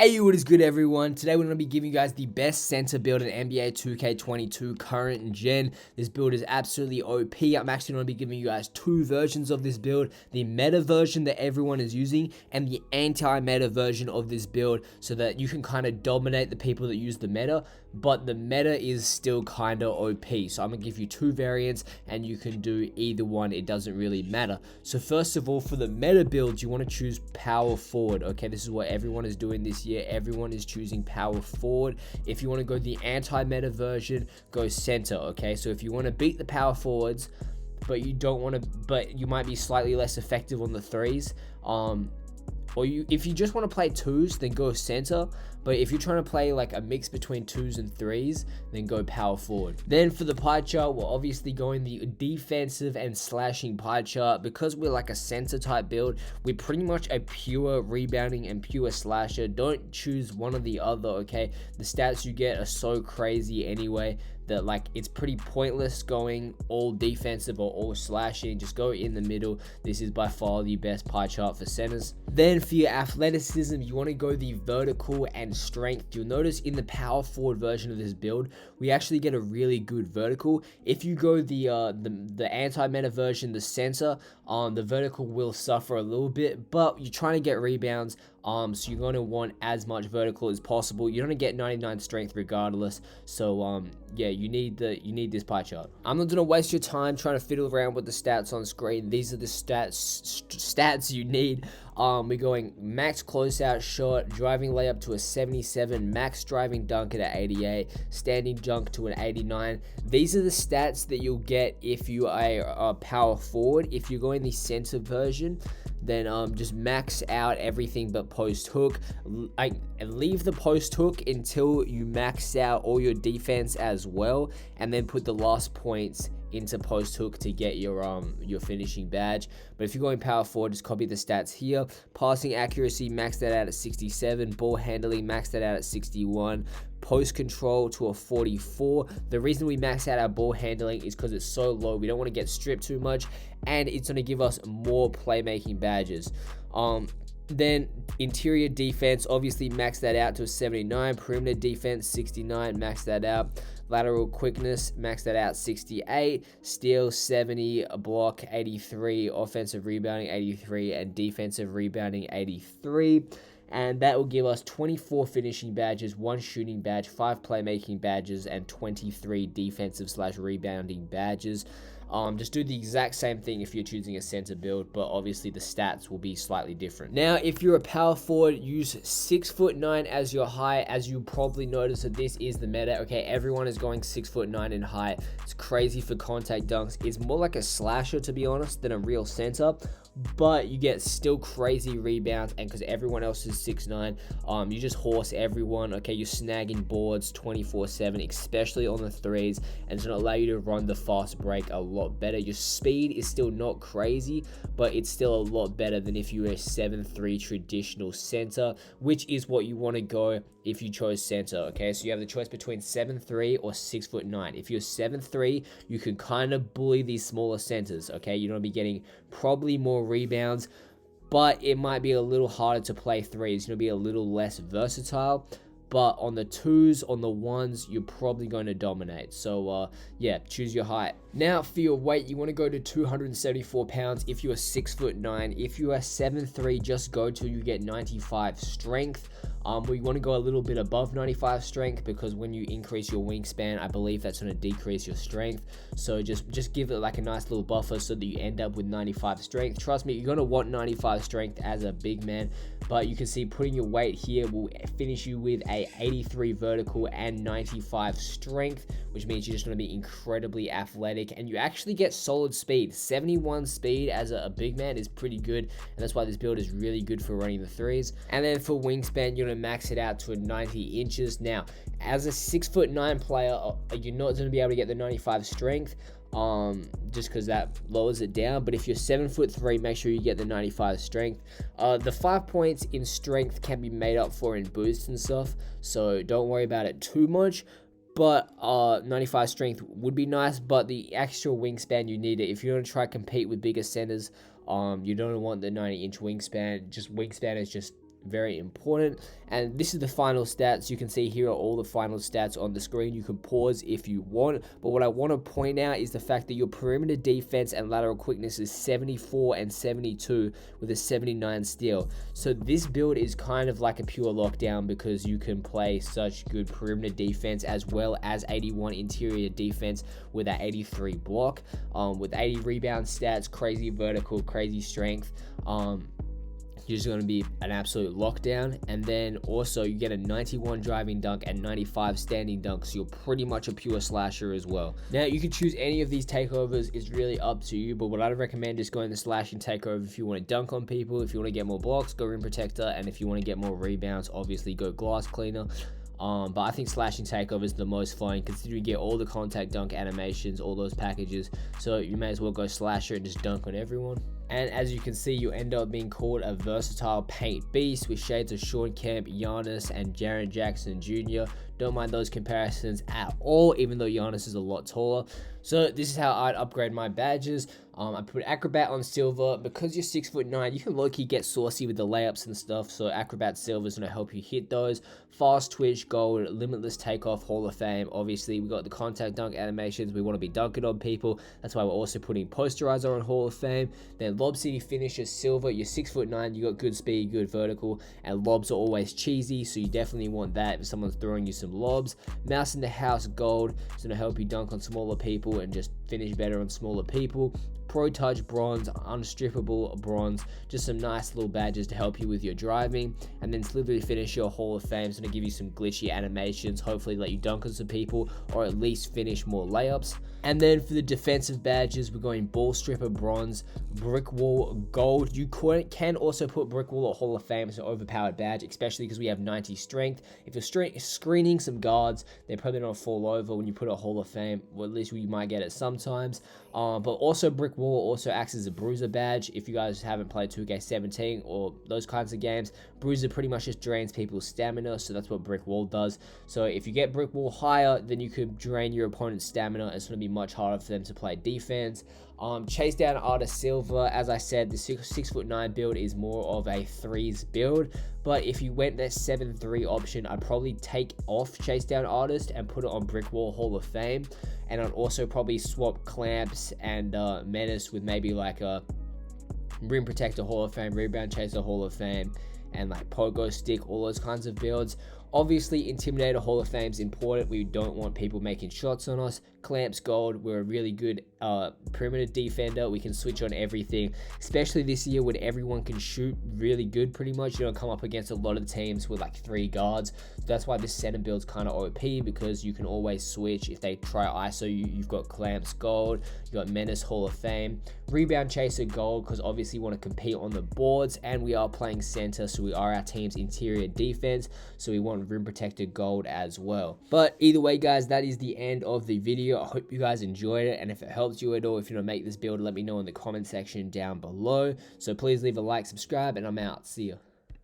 Hey, what is good, everyone? Today we're going to be giving you guys the best center build in NBA 2K22 current and gen. This build is absolutely OP. I'm actually going to be giving you guys two versions of this build. The meta version that everyone is using and the anti-meta version of this build, so that you can kind of dominate the people that use the meta, but the meta is still kind of OP. So I'm going to give you two variants and you can do either one. It doesn't really matter. So first of all, for the meta build, you want to choose power forward. Okay, this is what everyone is doing this year. Everyone is choosing power forward. If you want to go the anti-meta version, go center. Okay, so if you want to beat the power forwards, but you don't want to, but you might be slightly less effective on the threes, or if you just want to play twos, then go center. But if you're trying to play like a mix between twos and threes, then go power forward. Then for the pie chart, we're obviously going the defensive and slashing pie chart. Because we're like a center type build, we're pretty much a pure rebounding and pure slasher. Don't choose one or the other, okay? The stats you get are so crazy anyway that like it's pretty pointless going all defensive or all slashing. Just go in the middle. This is by far the best pie chart for centers. Then for your athleticism, you want to go the vertical and strength. You'll notice in the power forward version of this build, we actually get a really good vertical. If you go the anti-meta version, the center, the vertical will suffer a little bit, but you're trying to get rebounds. So you're going to want as much vertical as possible. You're going to get 99 strength regardless. So yeah, you need this pie chart. I'm not going to waste your time trying to fiddle around with the stats on screen. These are the stats you need. We're going max closeout shot, driving layup to a 77, max driving dunk at an 88, standing dunk to an 89. These are the stats that you'll get if you are a power forward. If you're going the center version, then just max out everything but post hook. Leave the post hook until you max out all your defense as well, and then put the last points into post hook to get your finishing badge. But if you're going power forward, just copy the stats here. Passing accuracy, max that out at 67. Ball handling, max that out at 61. Post control to a 44. The reason we max out our ball handling is because it's so low. We don't want to get stripped too much, and it's going to give us more playmaking badges. Then interior defense, obviously max that out to a 79. Perimeter defense 69, max that out. Lateral quickness, max that out 68. Steal 70, block 83, offensive rebounding 83, and defensive rebounding 83. And that will give us 24 finishing badges, 1 shooting badge, 5 playmaking badges, and 23 defensive/rebounding badges. Just do the exact same thing if you're choosing a center build, but obviously the stats will be slightly different. Now, if you're a power forward, use 6'9" as your height. As you probably noticed that this is the meta. Okay, everyone is going 6'9" in height. It's crazy for contact dunks. It's more like a slasher, to be honest, than a real center. But you get still crazy rebounds, and because everyone else is 6'9", you just horse everyone. Okay, you're snagging boards 24/7, especially on the threes, and it's going to allow you to run the fast break a lot better. Your speed is still not crazy, but it's still a lot better than if you were a 7'3" traditional center, which is what you want to go if you chose center. Okay, so you have the choice between 7'3" or 6'9". If you're 7'3", you can kind of bully these smaller centers. Okay, you're going to be getting probably more rebounds, but it might be a little harder to play threes. It's going to be a little less versatile. But on the twos, on the ones, you're probably going to dominate. So, yeah, choose your height. Now, for your weight, you want to go to 274 pounds if you are 6'9". If you are 7'3", just go till you get 95 strength. We want to go a little bit above 95 strength, because when you increase your wingspan, I believe that's going to decrease your strength. So just give it like a nice little buffer so that you end up with 95 strength. Trust me, you're going to want 95 strength as a big man, but you can see putting your weight here will finish you with a 83 vertical and 95 strength, which means you're just going to be incredibly athletic, and you actually get solid speed. 71 speed as a big man is pretty good, and that's why this build is really good for running the threes. And then for wingspan, you're going to max it out to 90 inches. Now, as a 6'9" player, you're not going to be able to get the 95 strength, just because that lowers it down. But if you're 7'3", make sure you get the 95 strength. The 5 points in strength can be made up for in boosts and stuff, so don't worry about it too much. But 95 strength would be nice, but the extra wingspan, you need it if you're going to try to compete with bigger centers. You don't want the 90-inch wingspan. Just wingspan is just very important. And this is the final stats. You can see here are all the final stats on the screen. You can pause if you want, but what I want to point out is the fact that your perimeter defense and lateral quickness is 74 and 72 with a 79 steal. So this build is kind of like a pure lockdown because you can play such good perimeter defense as well as 81 interior defense with that 83 block, with 80 rebound stats, crazy vertical, crazy strength. You're just going to be an absolute lockdown. And then also you get a 91 driving dunk and 95 standing dunk, so you're pretty much a pure slasher as well. Now you can choose any of these takeovers, it's really up to you, but what I'd recommend is going the slashing takeover if you want to dunk on people. If you want to get more blocks, go rim protector, and if you want to get more rebounds, obviously go glass cleaner. But I think slashing takeover is the most fun, considering you get all the contact dunk animations, all those packages, so you may as well go slasher and just dunk on everyone. And as you can see, you end up being called a versatile paint beast with shades of Sean Kemp, Giannis, and Jaren Jackson Jr. Don't mind those comparisons at all, even though Giannis is a lot taller. So this is how I'd upgrade my badges. I put Acrobat on silver. Because you're 6'9", you can low-key get saucy with the layups and stuff, so Acrobat silver is going to help you hit those. Fast twitch, gold, limitless takeoff, Hall of Fame. Obviously, we got the contact dunk animations. We want to be dunking on people. That's why we're also putting posterizer on Hall of Fame. Then Lob City finisher, silver. You're 6'9", you got good speed, good vertical, and lobs are always cheesy, so you definitely want that if someone's throwing you some lobs. Mouse in the house, gold. It's going to help you dunk on smaller people and just finish better on smaller people. Pro Touch bronze, unstrippable bronze, just some nice little badges to help you with your driving. And then Slithery Finisher Hall of Fame is going to give you some glitchy animations, hopefully let you dunk on some people or at least finish more layups. And then for the defensive badges, we're going Ball Stripper bronze, Brick Wall gold. You can also put Brick Wall or Hall of Fame as an overpowered badge, especially because we have 90 strength. If you're screening some guards, they're probably not fall over when you put a Hall of Fame, or at least you might get it sometimes. But also Brick Wall also acts as a bruiser badge. If you guys haven't played 2K17 or those kinds of games, bruiser pretty much just drains people's stamina, so that's what Brick Wall does. So if you get Brick Wall higher, then you could drain your opponent's stamina. It's going to be much harder for them to play defense. Chase down Artist silver. As I said, the 6'9" build is more of a threes build, but if you went that 7-3 option, I'd probably take off Chase down Artist and put it on Brick Wall Hall of Fame. And I'd also probably swap Clamps and Menace with maybe like a Rim Protector Hall of Fame, Rebound Chaser Hall of Fame, and like Pogo Stick, all those kinds of builds. Obviously, Intimidator Hall of Fame is important. We don't want people making shots on us. Clamps gold. We're a really good perimeter defender. We can switch on everything, especially this year when everyone can shoot really good pretty much. You don't come up against a lot of teams with like 3 guards. So that's why this center build's kind of OP, because you can always switch. If they try ISO you, you've got Clamps gold. You got Menace Hall of Fame. Rebound Chaser gold, because obviously you want to compete on the boards, and we are playing center, so we are our team's interior defense, so we want Rim Protector gold as well. But either way, guys, that is the end of the video. I hope you guys enjoyed it, and if it helps you at all, if you want to make this build, let me know in the comment section down below. So please leave a like, subscribe, and I'm out. See ya.